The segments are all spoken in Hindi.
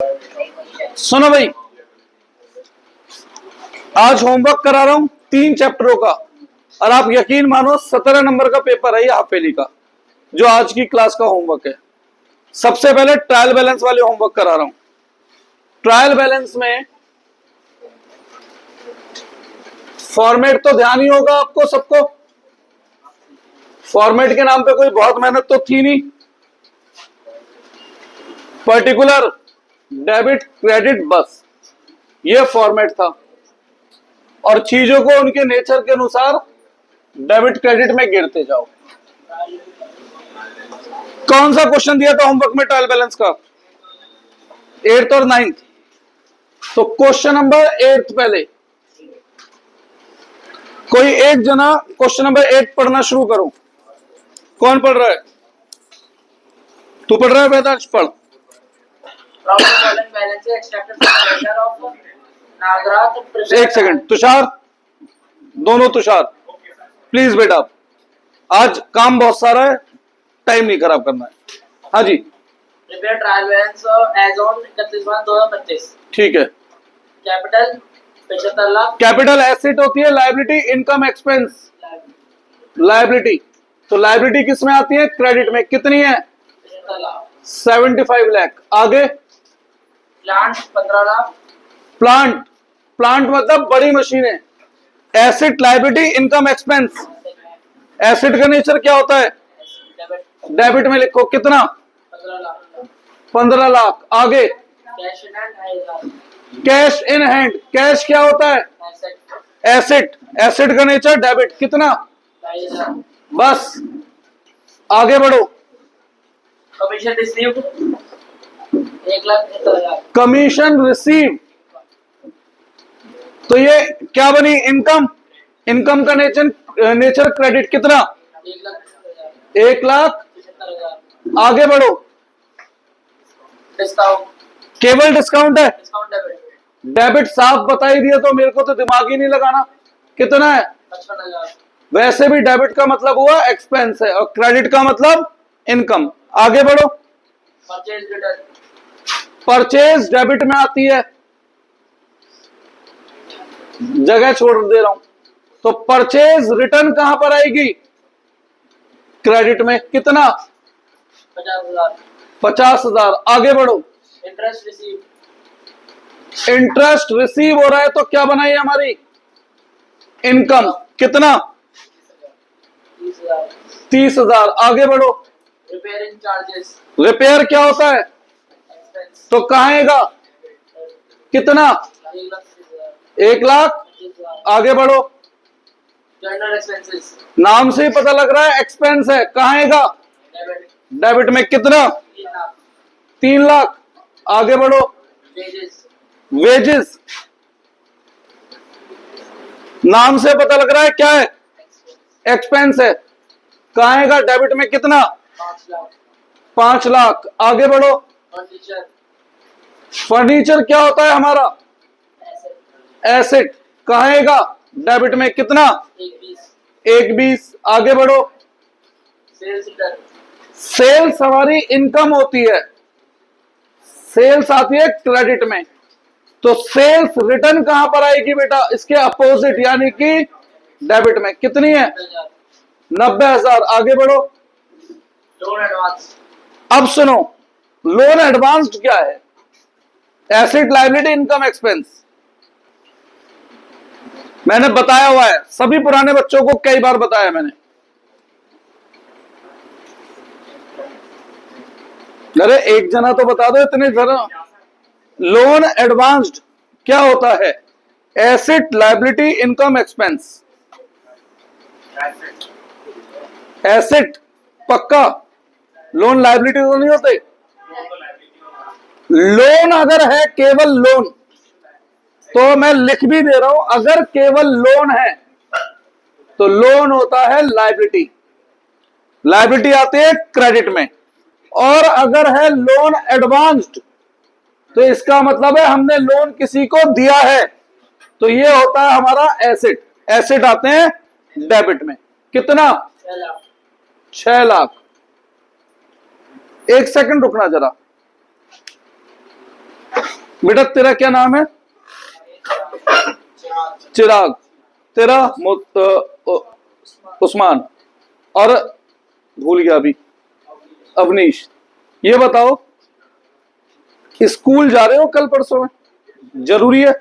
सुनो भाई, आज होमवर्क करा रहा हूं 3 चैप्टरों का और आप यकीन मानो 17 नंबर का पेपर है ये हाफेली का, जो आज की क्लास का होमवर्क है। सबसे पहले ट्रायल बैलेंस वाले होमवर्क करा रहा हूं। ट्रायल बैलेंस में फॉर्मेट तो ध्यान ही होगा आपको सबको। फॉर्मेट के नाम पे कोई बहुत मेहनत तो थी नहीं। पर्टिकुलर, डेबिट, क्रेडिट, बस ये फॉर्मेट था और चीजों को उनके नेचर के अनुसार डेबिट क्रेडिट में गिरते जाओ। कौन सा क्वेश्चन दिया था होमवर्क में ट्रायल बैलेंस का? 8th और 9th। तो क्वेश्चन नंबर 8 पहले कोई एक जना क्वेश्चन नंबर 8 पढ़ना शुरू करो। कौन पढ़ रहा है? तू पढ़ रहा है? वेदांश पढ़। एक सेकंड तुषार, दोनों तुषार प्लीज बेटा, आज काम बहुत सारा है, टाइम नहीं खराब करना है। हाँ जी, ट्रायल बैलेंस एज ऑन 31/12/2025। ठीक है। कैपिटल 75 लाख। कैपिटल एसेट होती है, लायबिलिटी इनकम एक्सपेंस। लायबिलिटी, तो लायबिलिटी किस में आती है? क्रेडिट में। कितनी है? 75 लाख। आगे प्लांट 15 लाख। प्लांट, प्लांट मतलब बड़ी मशीनें। Asset, liability, income expense. Asset का नेचर क्या होता है? डेबिट में लिखो। कितना? 15 लाख। आगे cash in hand. Cash in hand. Cash क्या होता है? एसेट। एसेट का नेचर डेबिट। कितना? बस। आगे बढ़ो। Commission received 1,75,000। कमीशन रिसीव, तो ये क्या बनी? इनकम। इनकम का नेचर क्रेडिट। कितना? 1,75,000। आगे बढ़ो। डिस्काउंट, केवल डिस्काउंट है। Discount debit. डेबिट साफ बता ही दिया तो मेरे को तो दिमाग ही नहीं लगाना। कितना है? 55,000। वैसे भी डेबिट का मतलब हुआ एक्सपेंस है और क्रेडिट का मतलब इनकम। आगे बढ़ो। Purchase return. परचेज डेबिट में आती है, जगह छोड़ दे रहा हूं। तो परचेज रिटर्न कहां पर आएगी? क्रेडिट में। कितना? 50,000। 50,000। आगे बढ़ो। Interest received. इंटरेस्ट रिसीव हो रहा है तो क्या बनाई हमारी? इनकम। कितना? 30,000। 30,000। आगे बढ़ो। Repairing charges. रिपेयर क्या होता है? एक्सपेंस। तो कहां आएगा? कितना? 1,00,000। आगे बढ़ो। General expenses. नाम से ही पता लग रहा है एक्सपेंस है। कहां आएगा? डेबिट। डेबिट में। कितना? 3 लाख। 3 लाख। आगे बढ़ो। वेजेस। वेजेस, नाम से पता लग रहा है क्या है? एक्सपेंस है। कहां आएगा? डेबिट में। कितना? 5 लाख। 5 लाख। आगे बढ़ो। फर्नीचर। फर्नीचर क्या होता है हमारा? एसेट। कहां आएगा? डेबिट में। कितना? 1,20। आगे बढ़ो। Sales return. सेल्स हमारी इनकम होती है, सेल्स आती है क्रेडिट में। तो सेल्स रिटर्न कहां पर आएगी बेटा? इसके अपोजिट, यानी कि डेबिट में। कितनी है? 90,000। आगे बढ़ो। Loan advance. अब सुनो, लोन एडवांस्ड क्या है? Asset, liability, income expense. मैंने बताया हुआ है, सभी पुराने बच्चों को कई बार बताया मैंने। अरे एक जना तो बता दो, इतने जरा। लोन एडवांस्ड क्या होता है? Asset, liability, income expense. Asset पक्का, लोन लायबिलिटी तो नहीं होते। लोन अगर है, केवल लोन, तो मैं लिख भी दे रहा हूं, अगर केवल लोन है तो लोन होता है लायबिलिटी। लायबिलिटी आती है क्रेडिट में। और अगर है लोन एडवांस्ड तो इसका मतलब है हमने लोन किसी को दिया है, तो ये होता है हमारा एसेट। एसेट आते हैं डेबिट में। कितना? 6 लाख। एक सेकंड रुकना जरा। बेटा तेरा क्या नाम है? चिराग। तेरा उस्मान। और भूल गया अभी, अवनीश। ये बताओ, स्कूल जा रहे हो कल परसों में? जरूरी है?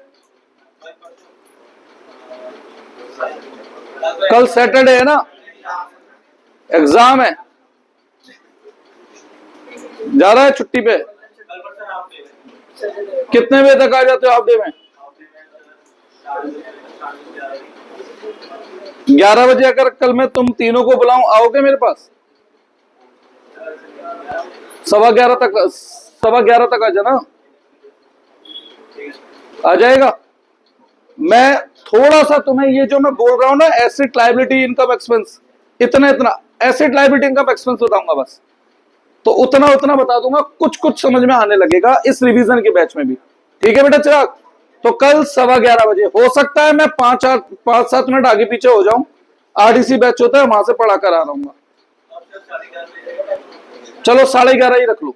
कल सैटरडे है ना, एग्जाम है। जा रहा है छुट्टी पे? कितने बजे तक आ जाते हो हाफ डे में? 11 बजे। अगर कल मैं तुम तीनों को बुलाऊं, आओगे मेरे पास? 11:15 तक, 11:15 तक आ जाना। आ जाएगा? मैं थोड़ा सा तुम्हें ये जो मैं बोल रहा हूं ना, एसेट लायबिलिटी इनकम एक्सपेंस, इतना इतना एसेट लायबिलिटी इनकम एक्सपेंस बताऊंगा बस। तो उतना उतना बता दूंगा, कुछ कुछ समझ में आने लगेगा इस रिवीजन के बैच में भी। ठीक है बेटा चिराग? तो कल 11:15 बजे। हो सकता है मैं 5-7 मिनट आगे पीछे हो जाऊं, आरडीसी बैच होता है वहां से पढ़ा कर आ रहा हूँ। चलो 11:30 ही रख लो,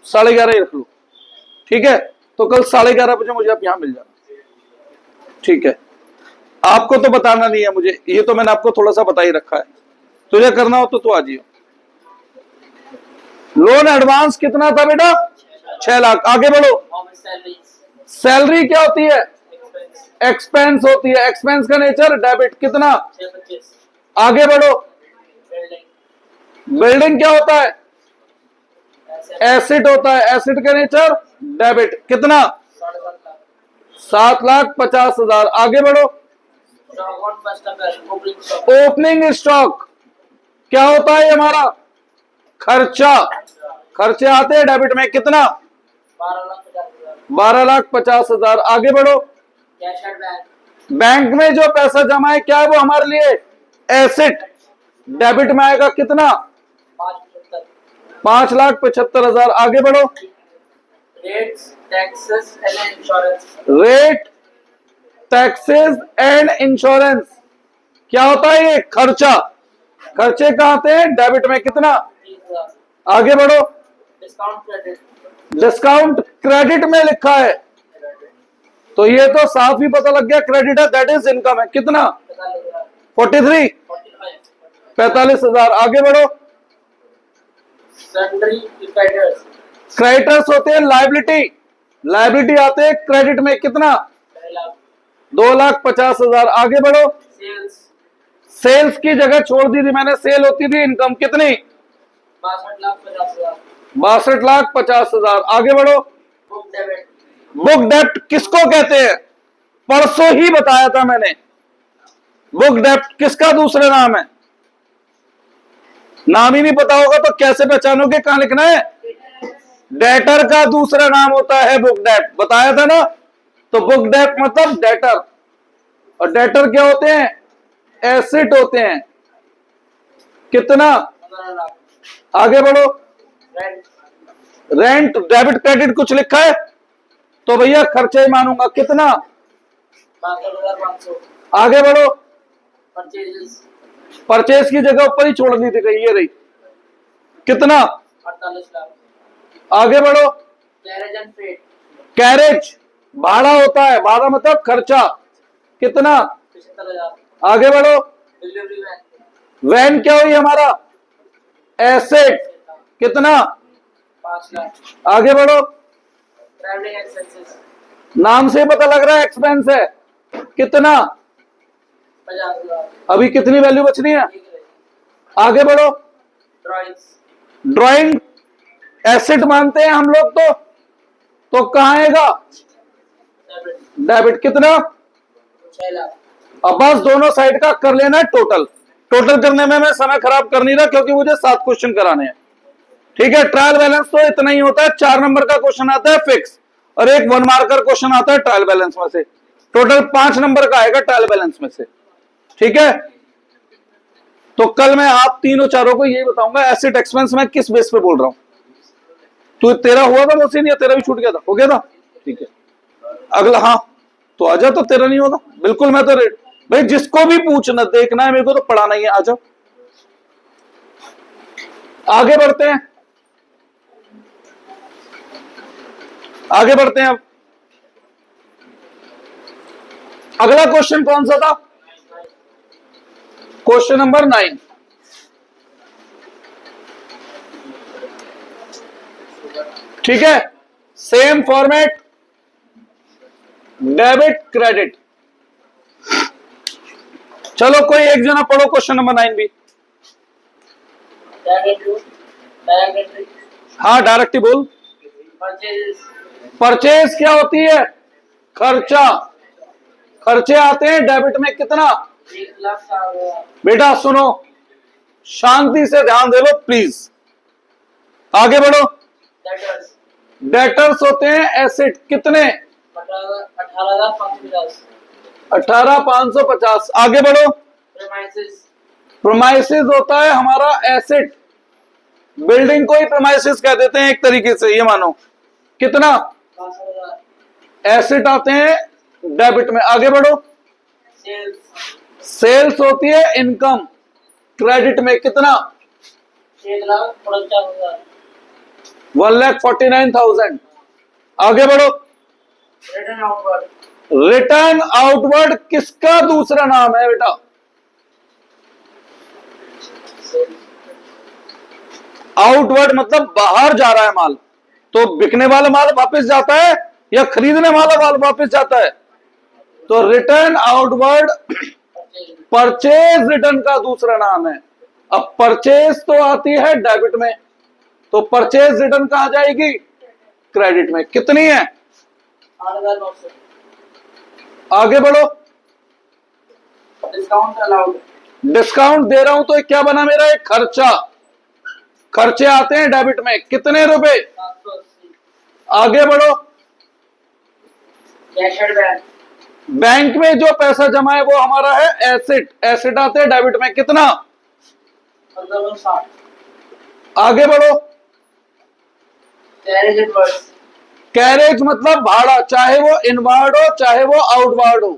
11:30 ही रख लो। ठीक है? तो कल 11:30 बजे मुझे आप यहां मिल जाना। ठीक है? आपको तो बताना नहीं है मुझे, ये तो मैंने आपको थोड़ा सा बता ही रखा है। तुझे करना हो तो तू आ जियो। लोन एडवांस कितना था बेटा? 6 लाख। आगे बढ़ो। सैलरी क्या होती है? एक्सपेंस होती है। एक्सपेंस का नेचर डेबिट। कितना? आगे बढ़ो। बिल्डिंग क्या होता है? एसेट होता है। एसेट का नेचर डेबिट। कितना? 7,50,000। आगे बढ़ो। ओपनिंग स्टॉक क्या होता है? हमारा खर्चा। खर्चे आते हैं डेबिट में। कितना? 12,50,000। आगे बढ़ो। बैंक में जो पैसा जमा है क्या है वो हमारे लिए एसेट, डेबिट में आएगा। कितना? 5,75,000। आगे बढ़ो। रेट टैक्सेस एंड इंश्योरेंस क्या होता है? ये खर्चा। खर्चे कहां आते हैं? डेबिट में। कितना? आगे बढ़ो। डिस्काउंट क्रेडिट में लिखा है, तो ये तो साफ ही पता लग गया क्रेडिट है, दैट इज इनकम है। कितना? 43, 45,000। आगे बढ़ो। क्रेडिटर्स होते हैं लायबिलिटी, लायबिलिटी आते हैं क्रेडिट में। कितना? 2,50,000। आगे बढ़ो। सेल्स की जगह छोड़ दी थी मैंने, सेल होती थी इनकम। कितनी? 62,50,000। आगे बढ़ो। बुक डेप्ट किसको कहते हैं? परसों ही बताया था मैंने। बुक डेप्ट किसका दूसरा नाम है? नाम ही नहीं पता होगा तो कैसे पहचानोगे? कहां लिखना है? डेटर का दूसरा नाम होता है बुक डेप्ट। बताया था ना? तो बुक डेप्ट मतलब डेटर, और डेटर क्या होते हैं? एसेट होते हैं। कितना? आगे बढ़ो। रेंट, डेबिट क्रेडिट कुछ लिखा है तो भैया खर्चे ही मानूंगा। कितना? 5,500। आगे बढ़ो। परचेज की जगह ऊपर ही छोड़ दी थी कहीं, ये रही। कितना? 48 लाख। आगे बढ़ो। कैरेज एंड फ्रेट, कैरेज भाड़ा होता है, भाड़ा मतलब खर्चा। कितना? 75,000। आगे बढ़ो। डिलीवरी वैन, वैन क्या हुई? हमारा एसेट। कितना? 5 लाख। आगे बढ़ो। ट्रैवलिंग एक्सपेंसेस, नाम से पता लग रहा है एक्सपेंस है। कितना? 50,000। अभी कितनी वैल्यू बचनी है? आगे बढ़ो। ड्राइंग्स, ड्राइंग एसेट मानते हैं हम लोग, तो कहां आएगा? Debit, debit. कितना? 6 लाख। अब बस दोनों साइड का कर लेना है टोटल। टोटल करने में मैं समय खराब कर नहीं रहा क्योंकि मुझे 7 क्वेश्चन कराने हैं। ठीक है? ट्रायल बैलेंस तो इतना ही होता है, 4 नंबर का क्वेश्चन आता है फिक्स, और एक 1 मार्कर क्वेश्चन आता है ट्रायल बैलेंस में से। टोटल 5 नंबर का आएगा ट्रायल बैलेंस में से। ठीक है? तो कल मैं आप तीनों चारों को यही बताऊंगा एसेट एक्सपेंस मैं किस बेस पे बोल रहा हूं। तो तेरा हुआ था मुझसे? नहीं, तेरा भी छूट गया था? हो गया था? ठीक है। अगला, हाँ तो आजा। तो तेरा नहीं होगा बिल्कुल। मैं तो रेट भाई, जिसको भी पूछना देखना है मेरे को तो पढ़ाना ही है। आ जाओ, आगे बढ़ते हैं। आगे बढ़ते हैं अब। अगला क्वेश्चन कौन सा था? Question number 9। ठीक है, सेम फॉर्मेट, डेबिट क्रेडिट। चलो कोई एक जना पढ़ो क्वेश्चन नंबर 9 भी। डायरेक्ट हाँ डायरेक्ट ही बोल। परचेज परचेज क्या होती है? खर्चा। खर्चे आते हैं डेबिट में कितना? 1,60,000 बेटा सुनो, शांति से ध्यान दे लो प्लीज, आगे बढ़ो। डेटर्स डेटर्स होते हैं एसेट, कितने? 18,550 18,550। आगे बढ़ो। प्रेमाइसेस प्रोमाइसिस होता है हमारा एसेट, बिल्डिंग को ही प्रोमाइसिस कह देते हैं एक तरीके से, ये मानो। कितना? 5,000 एसेट आते हैं डेबिट में। आगे बढ़ो। सेल्स सेल्स होती है इनकम, क्रेडिट में कितना? 1,49,000 1,49,000। आगे बढ़ो। रिटर्न आउटवर्ड रिटर्न आउटवर्ड किसका दूसरा नाम है बेटा? आउटवर्ड मतलब बाहर जा रहा है माल, तो बिकने वाला माल वापस जाता है या खरीदने वाला माल वापस जाता है? तो रिटर्न आउटवर्ड परचेज रिटर्न का दूसरा नाम है। अब परचेज तो आती है डेबिट में, तो परचेज रिटर्न कहां जाएगी? क्रेडिट में। कितनी है? 8,900 आगे बढ़ो। डिस्काउंट अलाउड डिस्काउंट दे रहा हूं तो क्या बना मेरा? एक खर्चा। खर्चे आते हैं डेबिट में, कितने रुपए? 780 आगे बढ़ो। कैश एट बैंक बैंक में जो पैसा जमा है वो हमारा है एसेट। एसेट आते हैं डेबिट में, कितना? 15,60 आगे बढ़ो। कैरेज एडवर्स कैरेज मतलब भाड़ा, चाहे वो इनवार्ड हो चाहे वो आउटवार्ड हो।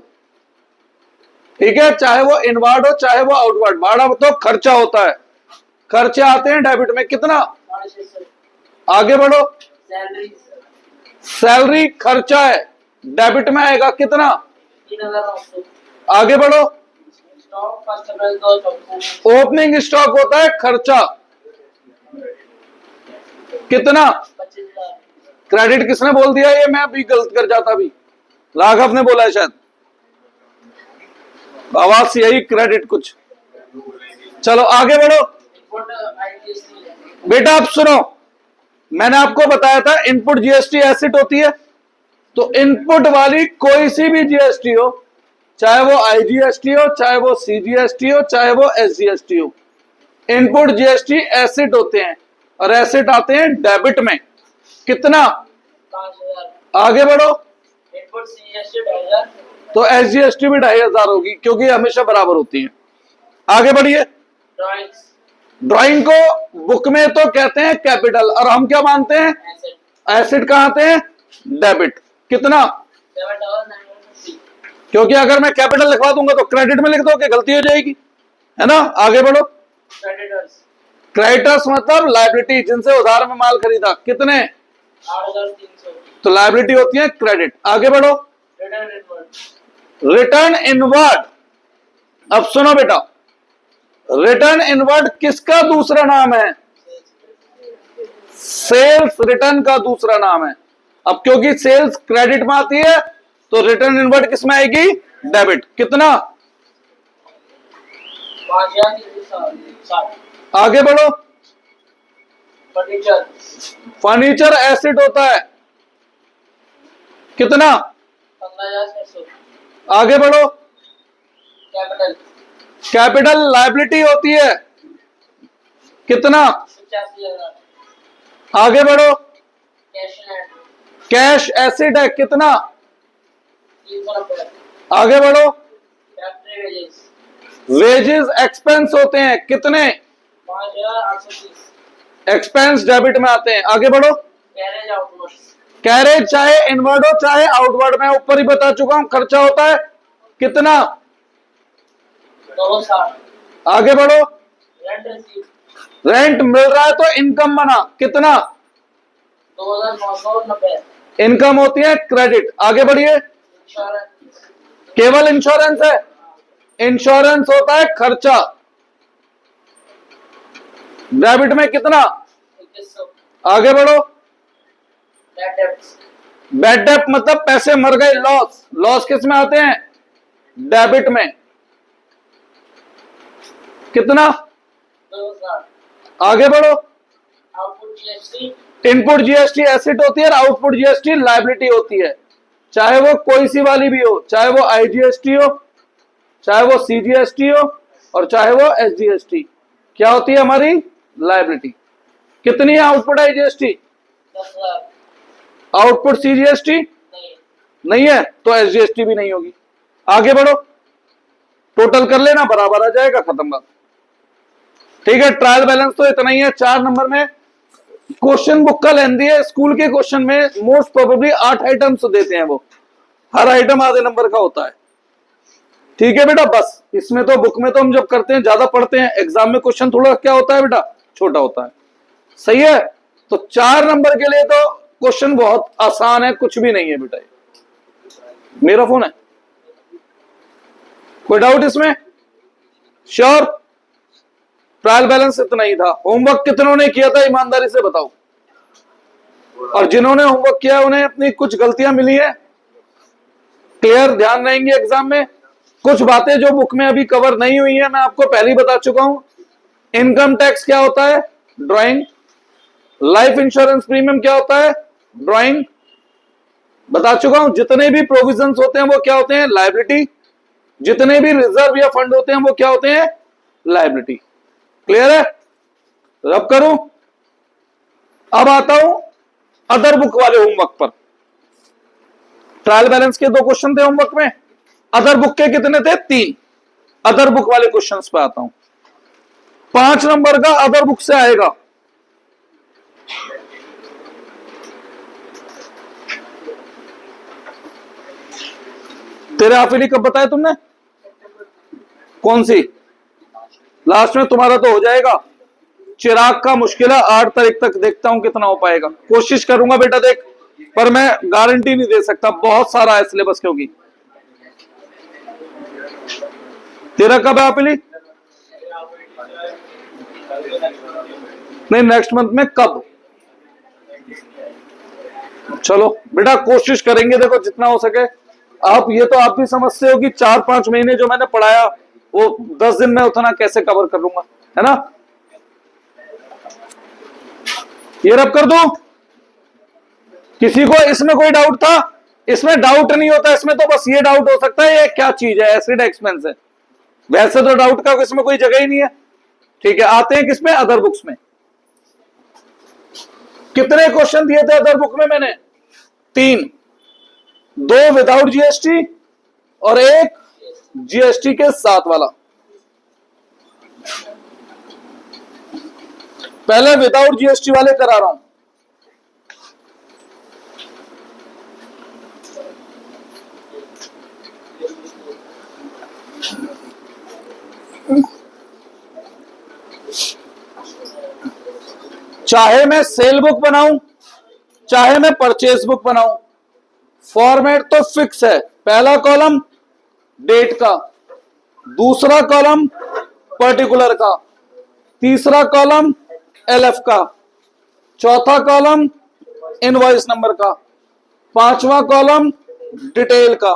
ठीक है, चाहे वो इनवार्ड हो चाहे वो आउटवार्ड। भाड़ा तो खर्चा होता है, खर्चे आते हैं डेबिट में, कितना? 650 आगे बढ़ो। सैलरी सैलरी खर्चा है, डेबिट में आएगा, कितना? 3,900 आगे बढ़ो। स्टॉक 1 अप्रैल 2024 ओपनिंग स्टॉक होता है खर्चा, कितना? 25,000 क्रेडिट किसने बोल दिया? ये मैं भी गलत कर जाता, भी राघव ने बोला है शायद, आवाज से यही क्रेडिट कुछ। चलो आगे बढ़ो। इनपुट आईजीएसटी बेटा आप सुनो, मैंने आपको बताया था इनपुट जीएसटी एसेट होती है, तो इनपुट वाली कोई सी भी जीएसटी हो, चाहे वो आईजीएसटी हो चाहे वो सीजीएसटी हो चाहे वो एसजीएसटी हो, इनपुट जीएसटी एसेट होते हैं और एसेट आते हैं डेबिट में, कितना? 5,000 आगे बढ़ो। इनपुट सीजीएसटी 2,000 तो एसजीएसटी भी 2,500 होगी, क्योंकि हमेशा बराबर होती है। आगे बढ़िए। ड्राइंग्स ड्राइंग को बुक में तो कहते हैं कैपिटल, और हम क्या मानते हैं? एसेट एसेट कहां आते हैं? डेबिट। कितना? 7,950 क्योंकि अगर मैं कैपिटल लिखवा दूंगा तो क्रेडिट में लिख दो कि गलती हो जाएगी, है ना। आगे बढ़ो। क्रेडिटर्स क्रेडिटर्स मतलब लायबिलिटी, जिनसे उधार में माल खरीदा, कितने? 8,300 तो लायबिलिटी होती है क्रेडिट। आगे बढ़ो। Return inward return inward. अब सुनो बेटा, रिटर्न इनवर्ड किसका दूसरा नाम है? सेल्स रिटर्न का दूसरा नाम है। अब क्योंकि सेल्स क्रेडिट में आती है तो रिटर्न इनवर्ड किस में आएगी? डेबिट। कितना? 5,360 आगे बढ़ो। फर्नीचर फर्नीचर एसेट होता है, कितना? 15,600 आगे बढ़ो। कैपिटल कैपिटल लायबिलिटी होती है, कितना? 85,000 आगे बढ़ो। Cash in hand cash asset है, कितना? 390 आगे बढ़ो। फैक्ट्री वेजेस वेजेस एक्सपेंस होते हैं, कितने? 5,830 एक्सपेंस डेबिट में आते हैं। आगे बढ़ो। कैरेज आउटवर्ड कैरेज चाहे इनवर्ड हो चाहे आउटवर्ड, मैं ऊपर ही बता चुका हूं, खर्चा होता है, कितना? 260 आगे बढ़ो। रेंट रिसीव रेंट मिल रहा है तो इनकम बना, कितना? 2,990 इनकम होती है क्रेडिट। आगे बढ़िए। इंश्योरेंस, केवल इंश्योरेंस है? इंश्योरेंस होता है खर्चा। डेबिट में कितना? 2100, आगे बढ़ो। नेट डेब्ट्स, बैड डेट मतलब पैसे मर गए, लॉस। लॉस किस में आते हैं? डेबिट में। कितना? 2000, आगे बढ़ो। Output GST, input GST asset होती है और आउटपुट जीएसटी लायबिलिटी होती है। चाहे वो कोई सी वाली भी हो, चाहे वो आईजीएसटी हो, चाहे वो सीजीएसटी हो, और चाहे वो एसजीएसटी, क्या होती है हमारी? लायबिलिटी। कितनी है आउटपुट आईजीएसटी? 10,000, आउटपुट सीजीएसटी नहीं, नहीं है तो एसजीएसटी भी नहीं होगी। आगे बढ़ो, टोटल कर लेना, बराबर आ जाएगा, खत्म बात। ठीक है, ट्रायल बैलेंस तो इतना ही है। 4 नंबर में क्वेश्चन बुक का लेंदी है। स्कूल के क्वेश्चन में मोस्ट प्रोबेबली 8 आइटम्स देते हैं, वो हर आइटम आधे नंबर का होता है। ठीक है बेटा, बस इसमें तो बुक में तो हम जब करते हैं ज्यादा पढ़ते हैं, एग्जाम में क्वेश्चन थोड़ा क्या होता है बेटा, छोटा होता है। सही है, तो 4 नंबर के लिए तो क्वेश्चन बहुत आसान है, कुछ भी नहीं है बेटा। मेरा फोन है, कोई डाउट इसमें? श्योर? ट्रायल बैलेंस इतना ही था। होमवर्क कितनों ने किया था ईमानदारी से बताओ? और जिन्होंने होमवर्क किया उन्हें अपनी कुछ गलतियां मिली है, क्लियर ध्यान रहेंगे एग्जाम में। कुछ बातें जो बुक में अभी कवर नहीं हुई है मैं आपको पहले ही बता चुका हूं। इनकम टैक्स क्या होता है? ड्राइंग। लाइफ इंश्योरेंस प्रीमियम क्या होता है? ड्राइंग। बता चुका हूं। जितने भी प्रोविजंस होते हैं वो क्या होते हैं? लायबिलिटी। जितने भी रिजर्व या फंड होते हैं वो क्या होते हैं? लायबिलिटी। क्लियर है? रब करूं? अब आता हूं अदर बुक वाले होमवर्क पर। ट्रायल बैलेंस के 2 क्वेश्चन थे होमवर्क में, अदर बुक के कितने थे? 3। अदर बुक वाले क्वेश्चंस पे आता हूं। 5 नंबर का अदर बुक से आएगा। तेरे आफिली कब बताया तुमने? कौन सी? लास्ट में तुम्हारा तो हो जाएगा। चिराग का मुश्किल है, 8 तारीख तक देखता हूं कितना हो पाएगा। कोशिश करूंगा बेटा देख, पर मैं गारंटी नहीं दे सकता, बहुत सारा है सिलेबस। क्योंकि तेरा कब है आपिली? नहीं, नेक्स्ट मंथ में कब? चलो बेटा कोशिश करेंगे, देखो जितना हो सके। आप ये तो आप भी समझते हो कि 4-5 महीने जो मैंने पढ़ाया वो 10 दिन में उतना कैसे कवर कर लूंगा, है ना? ये रब कर दो। किसी को इसमें कोई डाउट था? इसमें डाउट नहीं होता, इसमें तो बस ये डाउट हो सकता है ये क्या चीज है, एसिड एक्सपेंस है। वैसे तो डाउट का इसमें कोई जगह ही नहीं है। ठीक है, आते हैं किसमें? अदर बुक्स में। कितने क्वेश्चन दिए थे अदर बुक में मैंने? 3। 2 विदाउट जीएसटी और 1 जीएसटी के साथ वाला। पहले विदाउट जीएसटी वाले करा रहा हूं। चाहे मैं सेल बुक बनाऊं, चाहे मैं परचेज बुक बनाऊं, फॉर्मेट तो फिक्स है। पहला कॉलम डेट का, दूसरा कॉलम पर्टिकुलर का, तीसरा कॉलम एलएफ का, चौथा कॉलम इनवॉइस नंबर का, पांचवा कॉलम डिटेल का,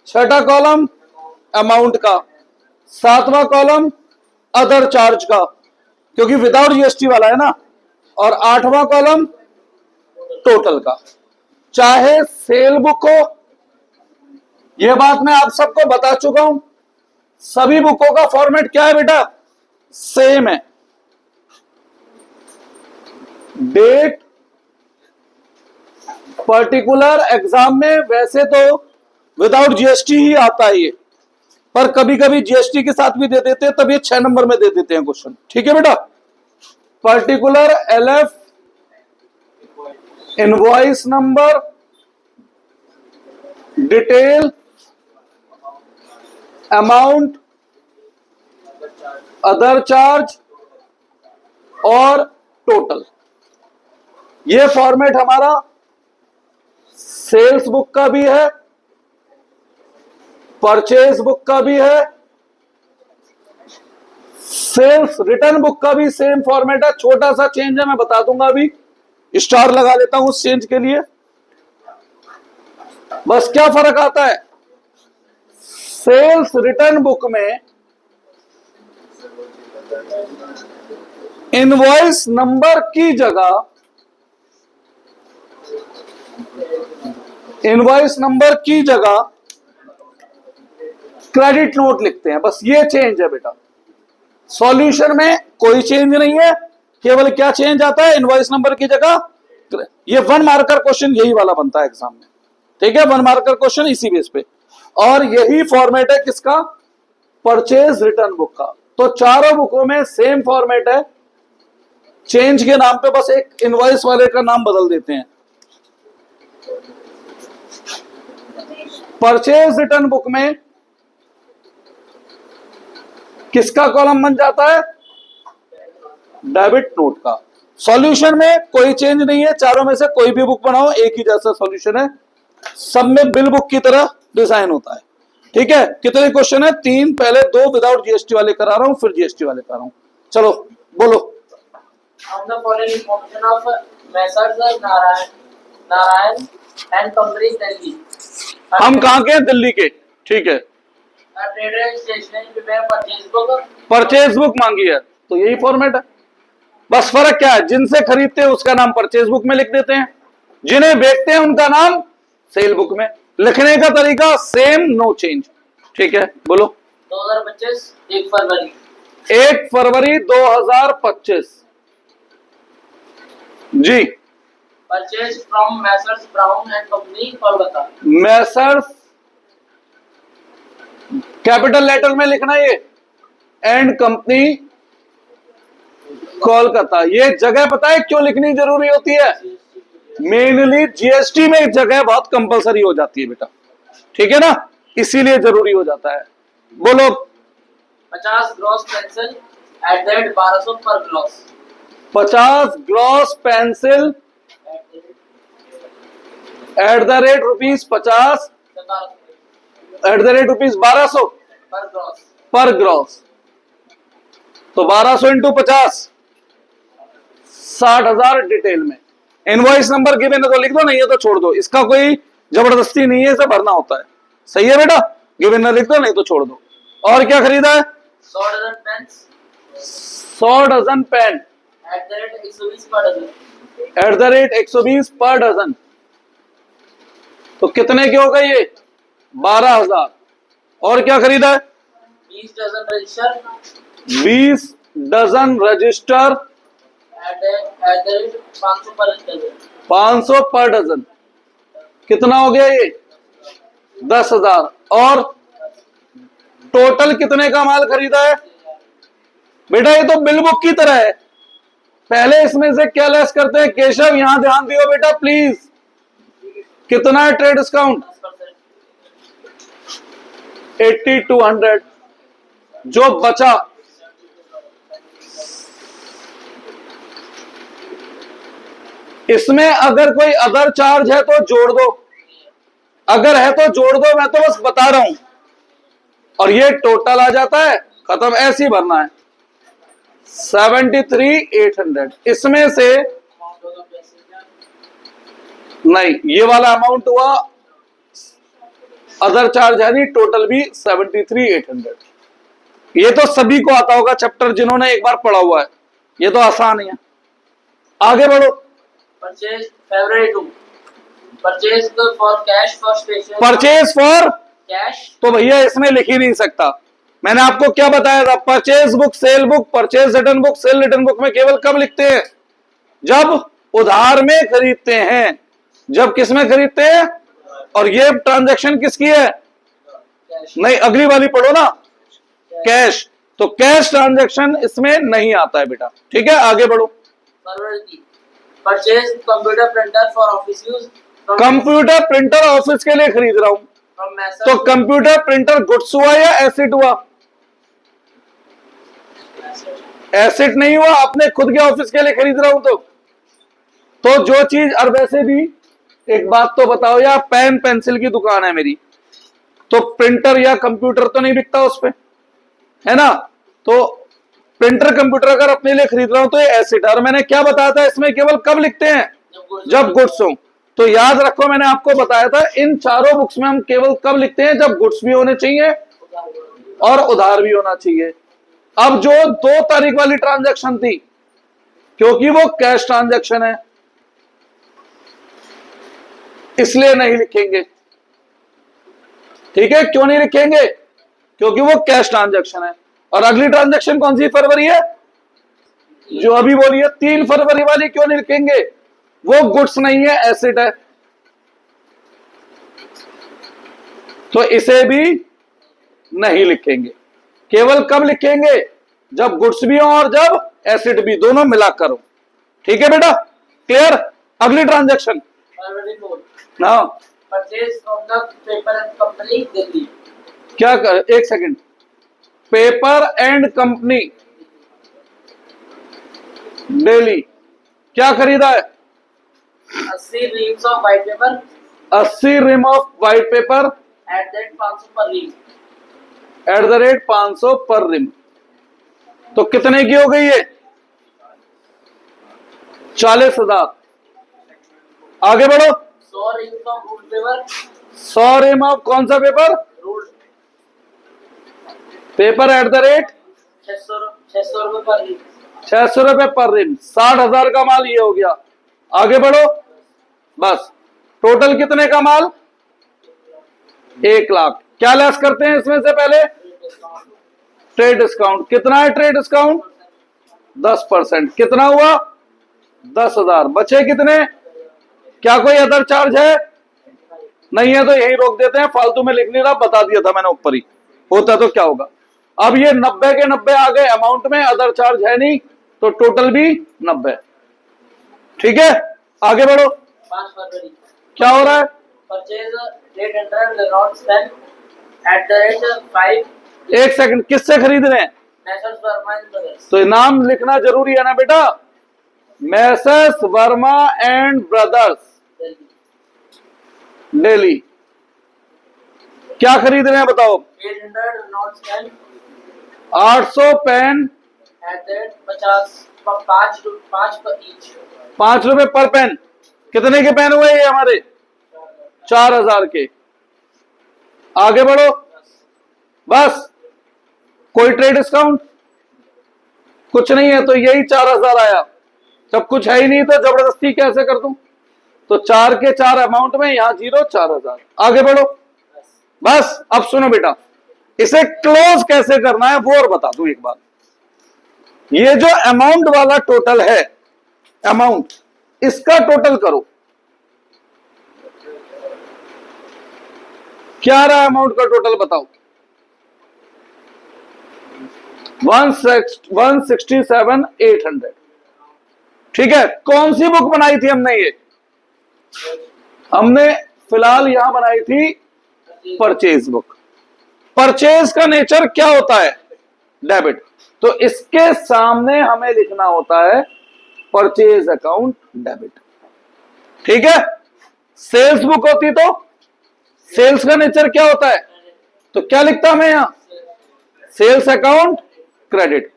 छठा कॉलम अमाउंट का, सातवां कॉलम अदर चार्ज का, क्योंकि विदाउट जीएसटी वाला है ना, और आठवां कॉलम टोटल का। चाहे सेल बुक हो, यह बात मैं आप सबको बता चुका हूं, सभी बुकों का फॉर्मेट क्या है बेटा? सेम है। डेट पर्टिकुलर, एग्जाम में वैसे तो विदाउट जीएसटी ही आता है ये, पर कभी कभी जीएसटी के साथ भी दे देते हैं, तब ये 6 नंबर में दे देते हैं क्वेश्चन। ठीक है बेटा, particular, LF, invoice number, detail, amount, other charge और टोटल। ये फॉर्मेट हमारा सेल्स बुक का भी है, परचेज बुक का भी है, सेल्स रिटर्न बुक का भी सेम फॉर्मेट है। छोटा सा चेंज है, मैं बता दूंगा अभी, स्टार लगा लेता हूं उस चेंज के लिए। बस क्या फर्क आता है, सेल्स रिटर्न बुक में इनवॉइस नंबर की जगह क्रेडिट नोट लिखते हैं, बस ये चेंज है बेटा। सॉल्यूशन में कोई चेंज नहीं है, केवल क्या चेंज आता है, इनवॉइस नंबर की जगह। ये 1 मार्कर क्वेश्चन यही वाला बनता है एग्जाम में, ठीक है, 1 मार्कर क्वेश्चन इसी बेस पे। और यही फॉर्मेट है किसका, परचेज रिटर्न बुक का। तो चारों बुकों में सेम फॉर्मेट है, चेंज के नाम पे बस एक इनवॉइस वाले का नाम बदल देते हैं। परचेज रिटर्न बुक में किसका कॉलम बन जाता है, डेबिट नोट का। सॉल्यूशन में कोई चेंज नहीं है, चारों में से कोई भी बुक बनाओ एक ही जैसा सॉल्यूशन है, सब में बिल बुक की तरह डिजाइन होता है, ठीक है। कितने क्वेश्चन है, 3, पहले 2 विदाउट जीएसटी वाले करा रहा हूं, फिर जीएसटी वाले करा रहा हूं। चलो बोलो। On the following information of Messrs. Narayan and Company, Delhi. हम कहां के हैं, दिल्ली के, ठीक है। A trader is stationery prepare purchase book. Purchase book मांगी है, तो यही फॉर्मेट है। बस फर्क क्या है, जिनसे खरीदते हैं उसका नाम परचेज बुक में लिख देते हैं, जिन्हें बेचते हैं उनका नाम सेल बुक में। लिखने का तरीका सेम, नो चेंज, ठीक है। बोलो। 2025 1 फरवरी 1 फरवरी 2025 जी। Purchase from messrs Brown and company Kolkata. Messrs capital letter में लिखना ये, एंड कंपनी कोलकाता। ये जगह पता है क्यों लिखनी जरूरी होती है, मेनली जीएसटी में जगह बहुत कंपलसरी हो जाती है बेटा, ठीक है ना, इसीलिए जरूरी हो जाता है। बोलो। 50 gross pencil eight the rate 1200 पर gloss. 50 gross pencil eight the rate ₹50 eight the rate ₹1200 पर ग्रॉस। पर ग्रॉस। तो 1200 इंटू 50 60,000 डिटेल में। इनवॉइस नंबर गिवन है तो लिख दो, नहीं है तो छोड़ दो, इसका कोई जबरदस्ती नहीं है, इसे भरना होता है, सही है बेटा। गिवन है लिख दो, नहीं तो छोड़ दो। और क्या खरीदा है, 100 dozen pens 100 dozen pen at the rate 120 per dozen. Eight the rate 120 per dozen. तो कितने के हो गए ये, 12,000। और क्या खरीदा है, 20 dozen register 20 dozen register at the rate 500 per dozen. 500 per dozen. कितना हो गया ये, 10,000। और टोटल कितने का माल खरीदा है बेटा, ये तो बिल बुक की तरह है। पहले इसमें से क्या लेस करते हैं, केशव यहां ध्यान दियो बेटा प्लीज। कितना है ट्रेड डिस्काउंट, 80 to 100। जो बचा इसमें अगर कोई अदर चार्ज है तो जोड़ दो, अगर है तो जोड़ दो, मैं तो बस बता रहा हूं। और ये टोटल आ जाता है, खत्म, ऐसे ही भरना है। 73,800। इसमें से नहीं, ये वाला अमाउंट हुआ, अदर चार्ज है नहीं, टोटल भी 73,800। ये तो सभी को आता होगा चैप्टर, जिन्होंने एक बार पढ़ा हुआ है, ये तो आसान ही है। आगे बढ़ो। Purchase February 2 purchase for cash for station. Purchase for cash तो भैया इसमें लिख ही नहीं सकता, मैंने आपको क्या बताया था, purchase book, cell book, purchase return book, cell return book में केवल कब लिखते हैं, जब उधार में खरीदते हैं, जब किस में खरीदते हैं। और ये ट्रांजैक्शन किसकी है, नहीं अगली वाली पढ़ो ना, कैश। तो कैश ट्रांजैक्शन इसमें नहीं आता है बेटा, ठीक है। आगे बढ़ो। Purchase computer printer for office use. Computer printer office के लिए खरीद रहा हूं, तो कंप्यूटर प्रिंटर गुड्स हुआ या एसेट हुआ, एसेट नहीं हुआ, अपने खुद के ऑफिस के लिए खरीद रहा हूं। तो जो चीज, और वैसे भी एक बात तो बताओ यार, पेन पेंसिल की दुकान है मेरी, तो प्रिंटर या कंप्यूटर तो नहीं बिकता उस पे, है ना? तो प्रिंटर कंप्यूटर अगर अपने लिए खरीद रहा हूं तो ये एसेट है। और मैंने क्या बताया था, इसमें केवल कब लिखते हैं? जब गुड्स हो। तो याद रखो, मैंने आपको बताया था इन चारों बुक्स में हम केवल कब लिखते हैं? जब गुड्स भी होने चाहिए और उधार भी होना चाहिए। अब जो 2 तारीख वाली ट्रांजैक्शन थी, क्योंकि वो कैश ट्रांजैक्शन है इसलिए नहीं लिखेंगे। ठीक है, क्यों नहीं लिखेंगे? क्योंकि वो कैश ट्रांजैक्शन है। और अगली ट्रांजैक्शन कौन सी फरवरी है? जो अभी बोली है 3 फरवरी वाली, क्यों नहीं लिखेंगे? वो गुड्स नहीं है, एसेट है, तो इसे भी नहीं लिखेंगे। केवल कब लिखेंगे? जब गुड्स भी हो और जब एसेट भी, दोनों मिलाकर हो। ठीक है बेटा, क्लियर? अगली ट्रांजैक्शन ना, purchase from the paper and company Delhi. क्या कर, एक second, paper and company Delhi, क्या खरीदा है? 80 reams of white paper 80 ream of white paper at that 500 per रीम। @500 पर रिम। तो कितने की हो गई है? 40,000। आगे बढ़ो। 100 reams of ruled paper 100 ream of कौन सा पेपर? रूल्ड पेपर ₹600 रुपए पर रीम। 600 रुपए पर रिम, 60,000 का माल ये हो गया। आगे बढ़ो। बस, टोटल कितने का माल? 1 लाख। क्या लेस करते हैं इसमें से? पहले ट्रेड डिस्काउंट। कितना है ट्रेड डिस्काउंट? 10%। कितना हुआ? 10,000। बचे कितने? क्या कोई अदर चार्ज है? नहीं है तो यही रोक देते हैं, फालतू में लिख नहीं रहा, बता दिया था मैंने ऊपर ही। होता तो क्या होगा? अब ये 90 के 90 आ गए अमाउंट में, अदर चार्ज है नहीं, तो टोटल भी 90। ठीक है, आगे बढ़ो। 5 फरवरी क्या हो रहा है? Purchase 800 Reynolds pen at the rate 5। एक सेकंड, किससे खरीद रहे हैं? मैसर्स वर्मा एंड ब्रदर्स तो नाम लिखना जरूरी है ना बेटा, messrs Verma and brothers Delhi. Delhi. क्या खरीद रहे हैं बताओ? 800 Reynolds pen 800 pen at the rate 50 5 पर ईच। 5 रुपए पर पेन। कितने के पेन हुए ये हमारे? 4,000 के। आगे बढ़ो। बस, कोई ट्रेड डिस्काउंट कुछ नहीं है, तो यही 4,000 आया। जब कुछ है ही नहीं तो जबरदस्ती कैसे कर दूं? तो 4 के 4 अमाउंट में, यहां 0, 4,000। आगे बढ़ो। बस, अब सुनो बेटा, इसे क्लोज कैसे करना है वो और बता दूं एक बात। ये जो अमाउंट वाला टोटल है, अमाउंट, इसका टोटल करो। क्या रहा अमाउंट का टोटल बताओ? 167,800। ठीक है, कौन सी बुक बनाई थी हमने? ये हमने फिलहाल यहां बनाई थी परचेज बुक। परचेज का नेचर क्या होता है? डेबिट। तो इसके सामने हमें लिखना होता है परचेज अकाउंट डेबिट। ठीक है, सेल्स बुक होती तो सेल्स का नेचर क्या होता है? तो क्या लिखता मैं यहां? Sales account credit.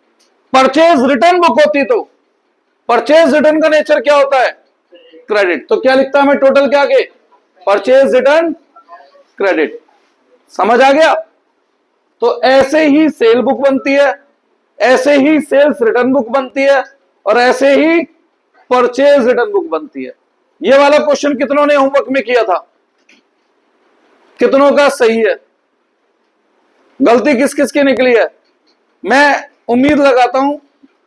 Purchase return book होती तो परचेज रिटर्न का नेचर क्या होता है? क्रेडिट। तो क्या लिखता मैं टोटल के आगे? Purchase return credit. समझ आ गया? तो ऐसे ही सेल बुक बनती है, ऐसे ही सेल्स रिटर्न बुक बनती है, और ऐसे ही परचेज रिटर्न बुक बनती है। ये वाला क्वेश्चन कितनों ने होमवर्क में किया था? कितनों का सही है? गलती किस किस की निकली है? मैं उम्मीद लगाता हूं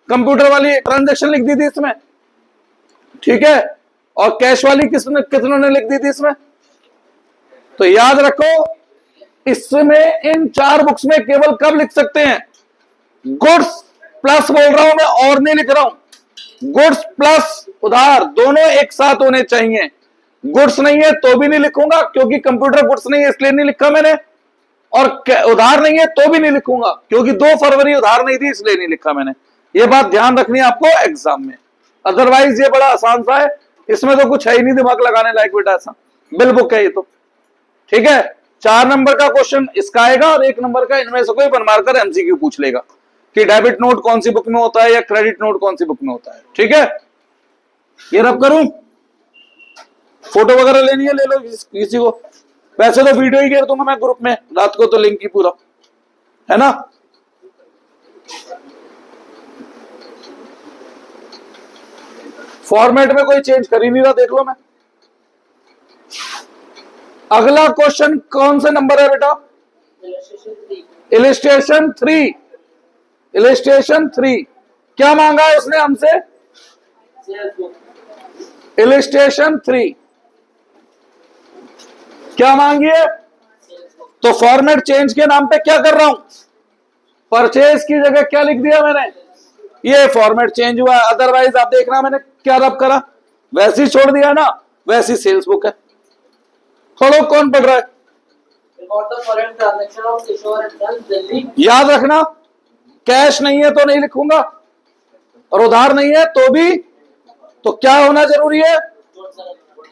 कंप्यूटर वाली ट्रांजैक्शन लिख दी थी इसमें, ठीक है, और कैश वाली कितनों ने लिख दी थी इसमें? तो याद रखो, इसमें इन 4 बुक्स में केवल कब लिख सकते हैं? गुड्स प्लस बोल रहा हूं मैं, और नहीं लिख रहा हूं। गुड्स प्लस उधार दोनों एक साथ होने चाहिए। गुड्स नहीं है तो भी नहीं लिखूंगा, क्योंकि कंप्यूटर गुड्स नहीं है इसलिए नहीं लिखा मैंने, और उधार नहीं है तो भी नहीं लिखूंगा, क्योंकि 2 फरवरी उधार नहीं थी इसलिए नहीं लिखा मैंने। ये बात ध्यान रखनी है आपको एग्जाम में, अदरवाइज ये बड़ा आसान सा है। इसमें तो कुछ है ही नहीं दिमाग लगाने लायक बेटा, ऐसा बिल बुक है ये तो। ठीक है, 4 नंबर का क्वेश्चन इसका आएगा और 1 नंबर का इनमें से कोई बनमार कर एमसीक्यू पूछ लेगा कि डेबिट नोट कौन सी बुक में होता है या क्रेडिट नोट कौन सी बुक में होता है। ठीक है, ये रब करूं, फोटो वगैरह लेनी है ले लो किसी को, वैसे तो वीडियो ही घेर दूंगा मैं ग्रुप में रात को, तो लिंक ही पूरा है ना। फॉर्मेट में कोई चेंज कर ही नहीं रहा, देख लो मैं। अगला क्वेश्चन कौन से नंबर है बेटा? इलिस्ट्रेशन 3। इलिस्ट्रेशन 3 क्या मांगा है उसने हमसे? इलिस्ट्रेशन 3 क्या मांगी है? तो फॉर्मेट चेंज के नाम पे क्या कर रहा हूं, परचेज की जगह क्या लिख दिया मैंने, ये फॉर्मेट चेंज हुआ है। अदरवाइज आप देखना मैंने क्या रब करा, वैसे ही छोड़ दिया ना, वैसी सेल्स बुक है। खोलो, कौन पढ़ रहा है? याद रखना, कैश नहीं है तो नहीं लिखूंगा, और उधार नहीं है तो भी, तो क्या होना जरूरी है?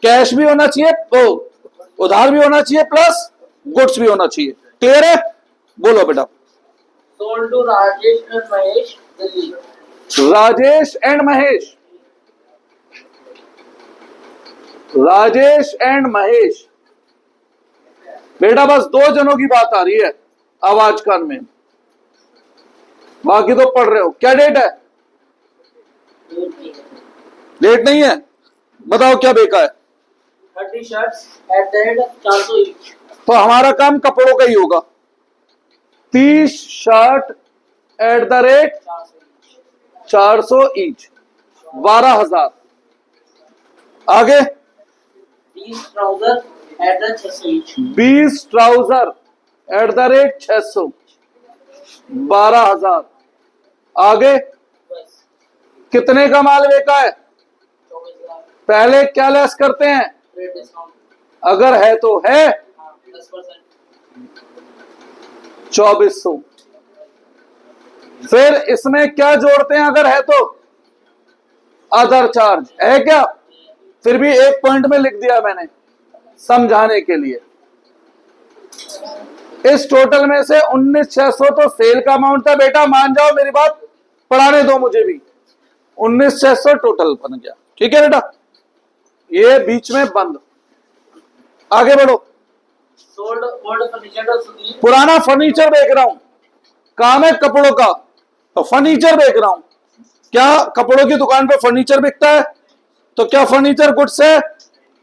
कैश भी होना चाहिए, तो उधार भी होना चाहिए, प्लस गुड्स भी होना चाहिए। क्लियर है? बोलो बेटा। Sold to Rajesh and Mahesh, Delhi. Rajesh and Mahesh, Rajesh and Mahesh बेटा, बस 2 जनों की बात आ रही है आवाज कान में, बाकी तो पढ़ रहे हो। क्या डेट है? डेट नहीं है, बताओ क्या बेका है? 30 shirts at the rate of 400 each. तो हमारा काम कपड़ों का ही होगा। 30 shirt eight the rate 400 each, 12,000। आगे 20 trouser at the 600 each. 20 trouser eight the rate 600, 12,000। आगे बस कितने का माल बेचा है? 24,000. पहले क्या लेस करते हैं? Trade discount. अगर है तो है 10%. 2400। फिर इसमें क्या जोड़ते हैं अगर है तो? अदर चार्ज है क्या? फिर भी एक पॉइंट में लिख दिया मैंने समझाने के लिए। इस टोटल में से 19,600 तो सेल का अमाउंट था बेटा, मान जाओ मेरी बात, पढ़ाने दो मुझे भी। 19,600 टोटल बन गया। ठीक है बेटा, ये बीच में बंद। आगे बढ़ो। Sold old furniture to Sudeep. पुराना फर्नीचर बेच रहा हूं, काम है कपड़ों का, तो फर्नीचर बेच रहा हूं। क्या कपड़ों की दुकान पे फर्नीचर बिकता है? तो क्या फर्नीचर गुड्स है?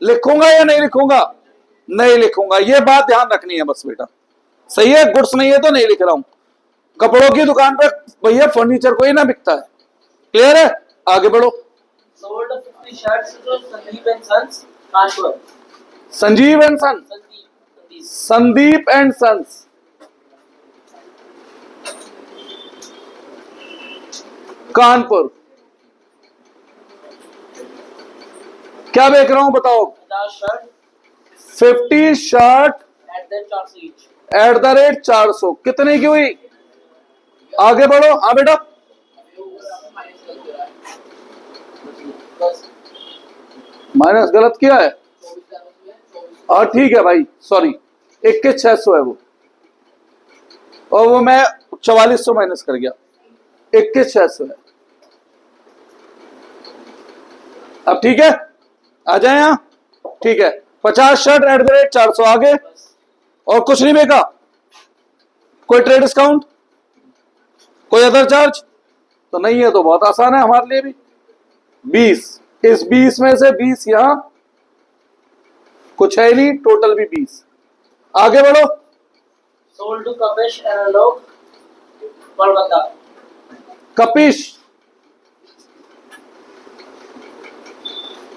लिखूंगा या नहीं लिखूंगा? नहीं लिखूंगा, ये बात ध्यान रखनी है बस बेटा। सही है, गुड्स नहीं है तो नहीं लिख रहा हूं। कपड़ों की दुकान पे भैया फर्नीचर कोई ना बिकता है। क्लियर है? आगे बढ़ो। Sold 50 shirts to Sandeep and Sons, Kanpur. Sanjeev and son, Sandeep. Sandeep and sons, Kanpur. क्या बेच रहा हूं बताओ? 50 shirt 50 shirt at the 400 each. At the rate 400, कितने की हुई? आगे बढ़ो। हाँ बेटा, बस माइनस गलत किया है। हाँ ठीक है भाई, सॉरी, 21,600 है वो, और वो मैं 4400 माइनस कर गया, 21,600 है। अब ठीक है, आ जाए यहां। ठीक है, 50 शर्ट एट द रेट 400। आगे और कुछ नहीं बेचा? कोई ट्रेड डिस्काउंट, कोई अदर चार्ज तो नहीं है, तो बहुत आसान है हमारे लिए भी। 20, इस 20 में से 20 यहां, कुछ है नहीं, टोटल भी 20। आगे बढ़ो। sold to Kapish and Alok, Kolkata. Kapish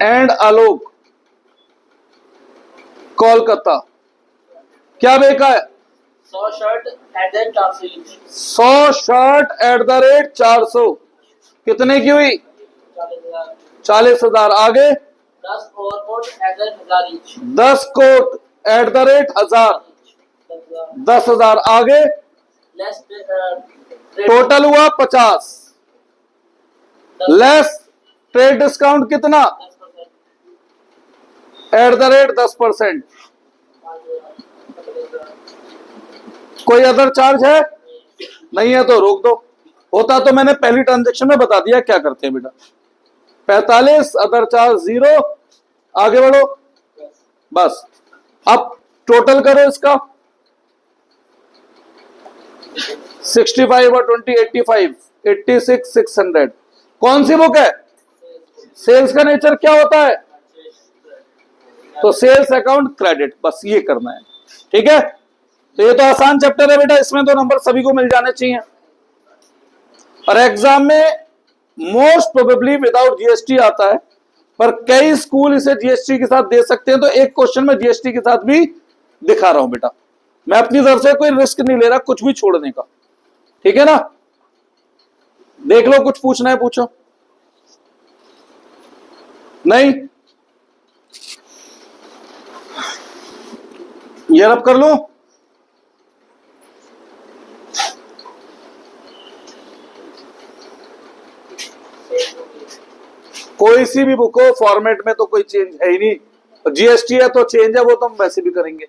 and Alok, Kolkata. क्या बेचा है? 100 shirt at the 400 each. 100 shirt eight the rate 400, कितने की हुई? 40,000. 40,000। आगे 10 overcoat at the 1,000 each. 10 coat at the rate 1000, 10,000। आगे Less टोटल हुआ 50, लेस ट्रेड डिस्काउंट कितना? @10%। कोई अदर चार्ज है? नहीं है तो रोक दो। होता तो मैंने पहली ट्रांजेक्शन में बता दिया क्या करते हैं बेटा। 45 अदर चार्ज 0। आगे बढ़ो बस। अब टोटल करो इसका। 65 और 20 85 86 600। कौन सी बुक है? सेल्स का नेचर क्या होता है? तो सेल्स अकाउंट क्रेडिट, बस ये करना है। ठीक है, तो ये तो आसान चैप्टर है बेटा, इसमें तो नंबर सभी को मिल जाने चाहिए। और एग्जाम में मोस्ट प्रोबेबली विदाउट जीएसटी आता है, पर कई स्कूल इसे जीएसटी के साथ दे सकते हैं, तो एक क्वेश्चन में जीएसटी के साथ भी दिखा रहा हूं बेटा। मैं अपनी तरफ से कोई रिस्क नहीं ले रहा कुछ भी छोड़ने का। ठीक है ना, देख लो कुछ पूछना है पूछो। नहीं, ये रब कर लो। कोई सी भी बुक हो, फॉर्मेट में तो कोई चेंज है ही नहीं। जीएसटी है तो चेंज है, वो तो हम वैसे भी करेंगे।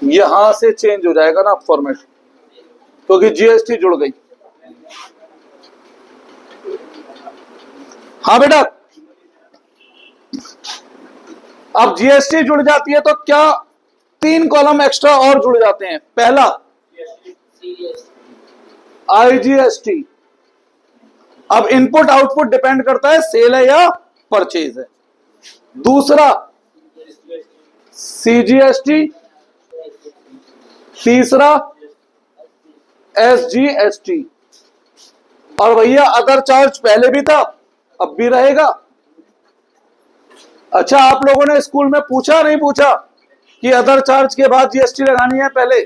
यहां से चेंज हो जाएगा ना फॉर्मेट, क्योंकि जीएसटी जुड़ गई। हाँ बेटा, अब जीएसटी जुड़ जाती है तो क्या 3 कॉलम एक्स्ट्रा और जुड़ जाते हैं। पहला आईजीएसटी। अब इनपुट आउटपुट डिपेंड करता है सेल है या परचेज है। दूसरा सीजीएसटी। तीसरा एसजीएसटी। और भैया अदर चार्ज पहले भी था, अब भी रहेगा। अच्छा, आप लोगों ने स्कूल में पूछा नहीं पूछा कि अदर चार्ज के बाद जीएसटी लगानी है? पहले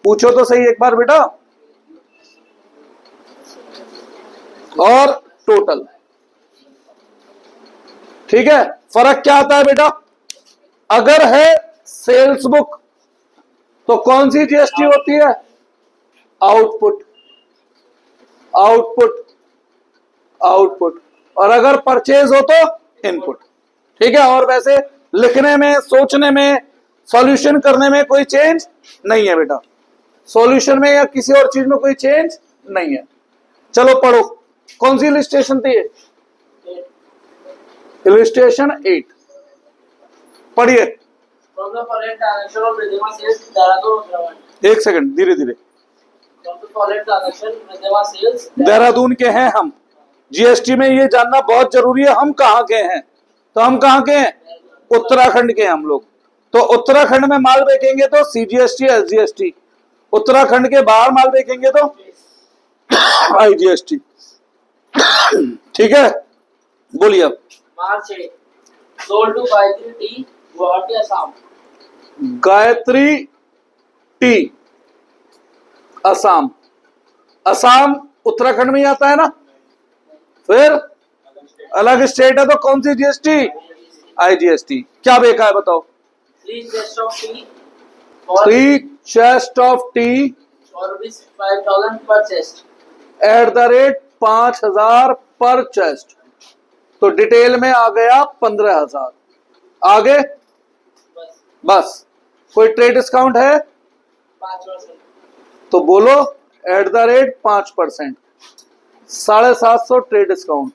पूछो तो सही एक बार बेटा। और टोटल, ठीक है। फर्क क्या आता है बेटा? अगर है सेल्स बुक तो कौन सी जीएसटी होती है? Output, output, output. और अगर परचेज हो तो इनपुट। ठीक है, और वैसे लिखने में, सोचने में, सॉल्यूशन करने में कोई चेंज नहीं है बेटा। सॉल्यूशन में या किसी और चीज में कोई चेंज नहीं है। चलो पढ़ो, कौन सी इलिस्ट्रेशन थी? इलिस्ट्रेशन 8 पढ़िए। एक सेकंड, धीरे धीरे। देहरादून के हैं हम। जीएसटी में ये जानना बहुत जरूरी है हम कहाँ के हैं। तो हम कहाँ के हैं? उत्तराखंड के हम लोग। तो उत्तराखंड में माल बेचेंगे तो सीजीएसटी एसजीएसटी, उत्तराखंड के बाहर माल बेचेंगे तो आईजीएसटी। ठीक है, बोलिए अब। March 8 sold to Gayatri tea, Guwahati Assam. Gayatri tea Assam. Assam Uttarakhand में ही आता है ना, फिर अलग स्टेट है तो कौन सी जीएसटी? आईजीएसटी। क्या बेका है बताओ? 3 chest of T 3 chest of T और 5,000 पर चेस्ट @5000 पर चेस्ट। तो डिटेल में आ गया 15,000। आगे बस। कोई ट्रेड डिस्काउंट है? 5%। तो बोलो @5%। 750 ट्रेड डिस्काउंट,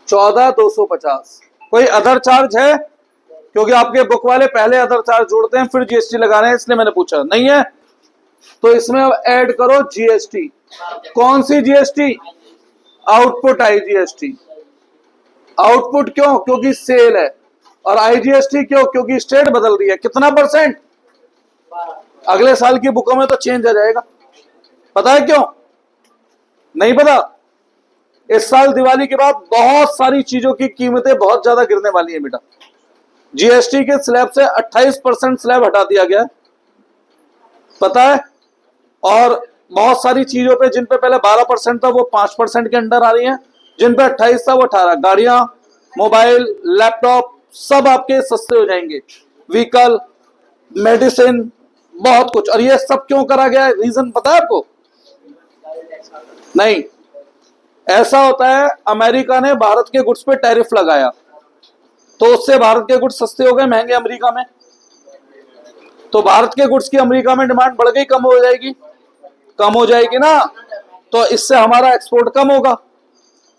14,250। कोई अदर चार्ज है? क्योंकि आपके बुक वाले पहले अदर चार्ज जोड़ते हैं फिर जीएसटी लगा रहे हैं, इसलिए मैंने पूछा। नहीं है तो इसमें अब ऐड करो जीएसटी। कौन सी जीएसटी? Output IGST. आउटपुट क्यों? क्योंकि सेल है। और आईजीएसटी क्यों? क्योंकि स्टेट बदल रही है। कितना %? अगले साल की बुकों में तो चेंज आ जाएगा। पता है क्यों? नहीं पता? इस साल दिवाली के बाद बहुत सारी चीजों की कीमतें बहुत ज्यादा गिरने वाली है बेटा। जीएसटी के स्लैब से 28% स्लैब हटा दिया गया है, पता है। और बहुत सारी चीजों पे जिन पे पहले 12% था वो 5% के अंडर आ रही हैं, जिन पे 28 था वो 18। गाड़ियां, मोबाइल, लैपटॉप सब आपके सस्ते हो जाएंगे। व्हीकल, मेडिसिन, बहुत कुछ। और ये सब क्यों करा गया है? रीजन पता है आपको? नहीं, ऐसा होता है, अमेरिका ने भारत के गुड्स पे टैरिफ लगाया, तो उससे भारत के गुड्स सस्ते हो गए, महंगे अमेरिका में। तो भारत के गुड्स की अमेरिका में डिमांड बढ़ गई, कम हो जाएगी? कम हो जाएगी ना। तो इससे हमारा एक्सपोर्ट कम होगा,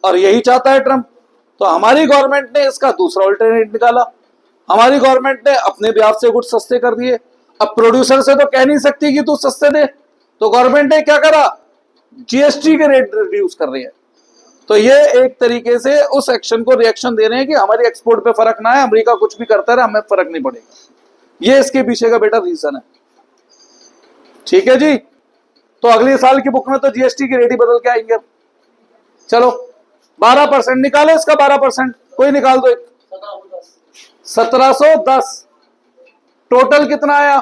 और यही चाहता है ट्रम्प। तो हमारी गवर्नमेंट ने इसका दूसरा अल्टरनेट निकाला। हमारी गवर्नमेंट ने अपने ब्याज से गुड्स सस्ते कर दिए। अब प्रोड्यूसर से तो कह नहीं सकती कि तू सस्ते दे, तो गवर्नमेंट ने क्या करा, जीएसटी के रेट रिड्यूस कर रही है। तो ये एक तरीके से उस एक्शन को रिएक्शन दे रहे हैं कि हमारी एक्सपोर्ट पे फर्क ना है, अमेरिका कुछ भी करता रहे, हमें फर्क नहीं पड़ेगा। ये इसके पीछे का बेटा रीजन है। ठीक है जी। तो अगले साल की बुक में तो जीएसटी की रेट ही बदल के आएंगे। चलो 12% निकालो, इसका 12% कोई निकाल दो। 1710। टोटल कितना आया?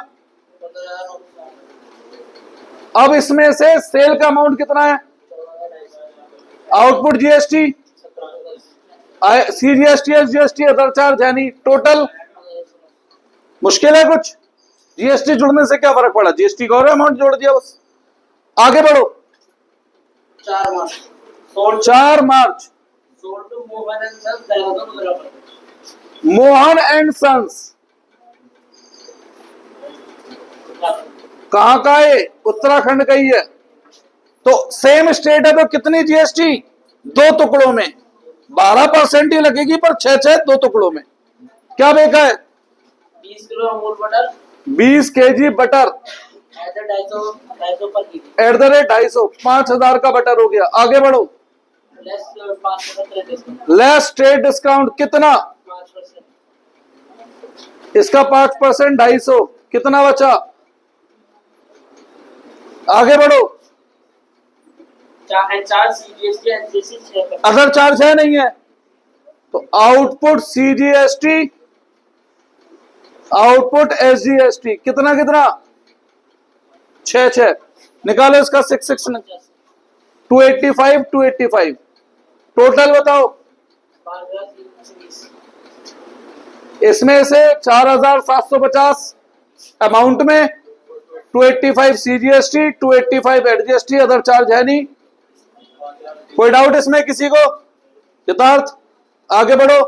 अब इसमें से सेल का अमाउंट कितना है? Output GST, CGST, SGST, other charge, यानी टोटल। मुश्किल है कुछ? जीएसटी जुड़ने से क्या फर्क पड़ा, जीएसटी का और अमाउंट जोड़ दिया बस। आगे बढ़ो। 4 मार्च 4 मार्च मोहन एंड सन्स। कहां का है? उत्तराखंड का ही है। तो सेम स्टेट है, तो कितनी जीएसटी? 2 टुकड़ों में 12% ही लगेगी, पर 6 2 टुकड़ों में। क्या बेचा है? 20 kilo Amul butter, 20 KG butter ऐसे 250 पर केजी, एट द रेट 250, 5000 का बटर हो गया। आगे बढ़ो। Less 5% discount, less trade discount कितना? 5%, इसका 5%, 250, कितना बचा? आगे बढ़ो। Charge CGST NCC 6%, other charge है नहीं है, तो आउटपुट सीजीएसटी, आउटपुट एसजीएसटी, कितना कितना? 6 निकालो इसका 6 285 285। टोटल बताओ। 5,320, इसमें से 4750 अमाउंट में, 285 सीजीएसटी, 285 एडजीएसटी, अदर चार्ज है नहीं। कोई डाउट इसमें किसी को? यथार्थ आगे बढ़ो।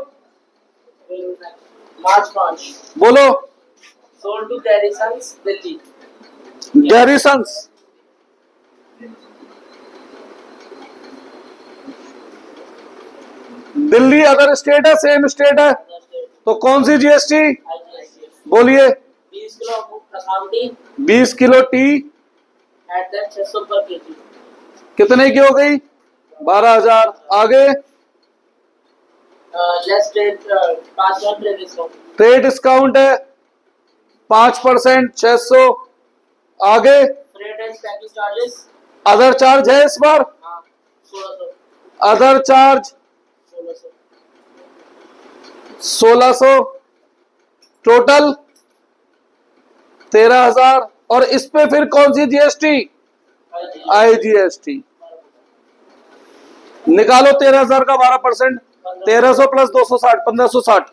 मार्च 5 बोलो। Sold to Garrisons Delhi, Garrisons, Delhi other state है, सेम स्टेट है, तो कौन सी जीएसटी? बोलिए। 20 kilo Assam tea 20 kilo tea at that 600 पर केजी, कितने की हो गई? 12,000। आगे less trade 5% trade discount, trade discount है 5%, 600। आगे freight and packing charges, other charge है इस बार, 1600, अदर चार्ज 1600, टोटल 13,000। और इस पे फिर कौन सी जीएसटी? आईजीएसटी। निकालो 13,000 का 12%, 1300 प्लस 260, 1560।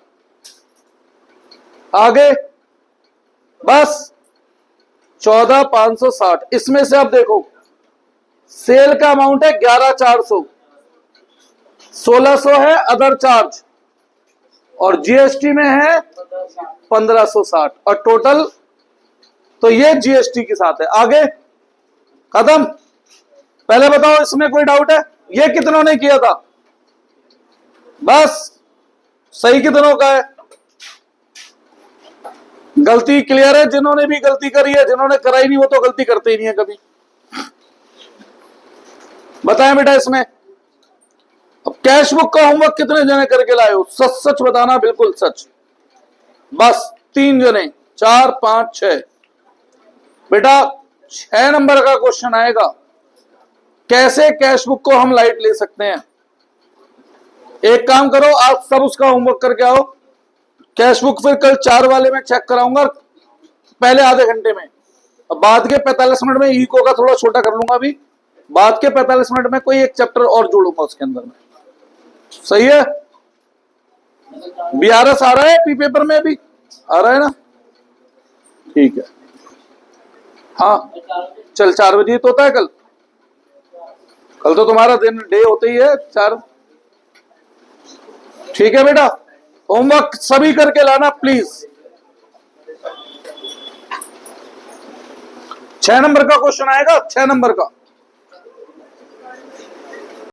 आगे बस 14,560। इसमें से अब देखो, सेल का अमाउंट है 11,400, 1600 है अदर चार्ज, और जीएसटी में है 1560, और टोटल तो ये जीएसटी के साथ है। आगे खत्म। पहले बताओ इसमें कोई डाउट है? ये कितनों ने किया था? बस सही कितनों का है? गलती क्लियर है? जिन्होंने भी गलती करी है, जिन्होंने कराई नहीं वो तो गलती करते ही नहीं है कभी। बताएं बेटा इसमें। अब कैश बुक का होमवर्क कितने जने करके लाए हो? सच सच बताना, बिल्कुल सच। बस 3 जने, 4 5 6। बेटा 6 नंबर का क्वेश्चन आएगा, कैसे कैश बुक को हम लाइट ले सकते हैं। एक काम करो, आप सब उसका होमवर्क करके आओ। कैश बुक फिर कल 4 वाले में चेक कराऊंगा, पहले आधे घंटे में। अब बाद के 45 मिनट में इको का थोड़ा छोटा कर लूंगा अभी। बाद के 45 मिनट में कोई एक चैप्टर और जोड़ूंगा उसके अंदर में। सही है? बीआरएस आ रहा है पी पेपर में, भी आ रहा है ना? ठीक है। हाँ चल 4 बजे तो होता है कल। कल तो तुम्हारा दिन डे होते ही है 4। ठीक है बेटा, होमवर्क सभी करके लाना प्लीज। 6 नंबर का क्वेश्चन आएगा, 6 नंबर का।